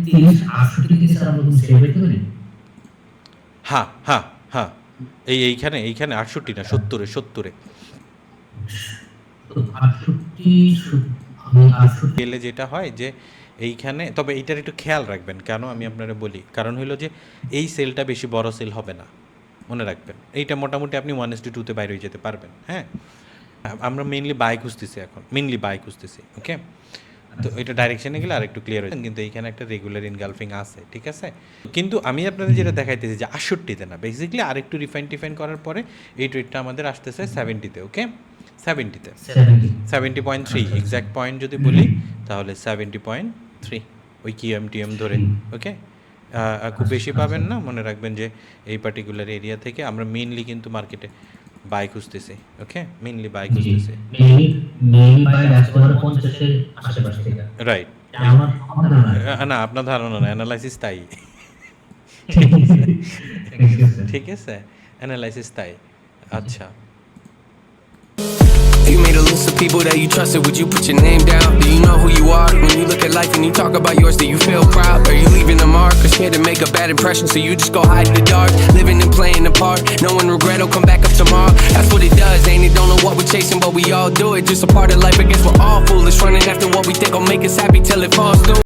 30-68 sir আমরা কোনো save হইতে পারি? হ্যাঁ হ্যাঁ হ্যাঁ, এইখানে 68 না 70-এ তো 68 আমি 68 গেলে যেটা হয় যে এইখানে, তবে এইটার একটু খেয়াল রাখবেন, কেন আমি আপনারা বলি, কারণ হলো যে এই সেলটা বেশি বড় সেল হবে না, মনে রাখবেন। এইটা মোটামুটি আপনি 1:2-তে বাইরে হয়ে যেতে পারবেন। হ্যাঁ, আমরা মেইনলি বাই খুঁজতেছি এখন, ওকে। তো এটা ডাইরেকশনে গেলে আর একটু ক্লিয়ার হয়ে, কিন্তু এইখানে একটা রেগুলার ইনগালফিং আছে, ঠিক আছে। কিন্তু আমি আপনাদের যেটা দেখাইতেছি যে 68-তে না, বেসিক্যালি আর একটু রিফাইন করার পরে এই ট্রেডটা আমাদের আসতেছে 70-তে, ওকে। 70-তে 70.3 এক্স্যাক্ট পয়েন্ট যদি বলি তাহলে 70.3 ওই কিএমটিএম ধরে, ওকে। খুব বেশি পাবেন না, মনে রাখবেন যে এই পার্টিকুলার এরিয়া থেকে আমরা মেইনলি কিন্তু মার্কেটে বাই খুঁজতেছি, ওকে, মেইনলি বাই খুঁজতেছি, মেইনলি বাই আসতে পারে 50 এর আশেপাশে থেকে, রাইট। না, আপনার ধারণা না, অ্যানালাইসিস তাই। ঠিক আছে, অ্যানালাইসিস তাই। আচ্ছা, You made a list of people that you trusted, would you put your name down? Do you know who you are? When you look at life and you talk about yours, do you feel proud? Are you leaving a mark or scared to make a bad impression, so you just go hide in the dark? Living and playing the part, knowing regret will come back up tomorrow. That's what it does, ain't it? Don't know what we're chasing, but we all do it. Just a part of life, I guess we're all foolish, running after what we think will make us happy till it falls through.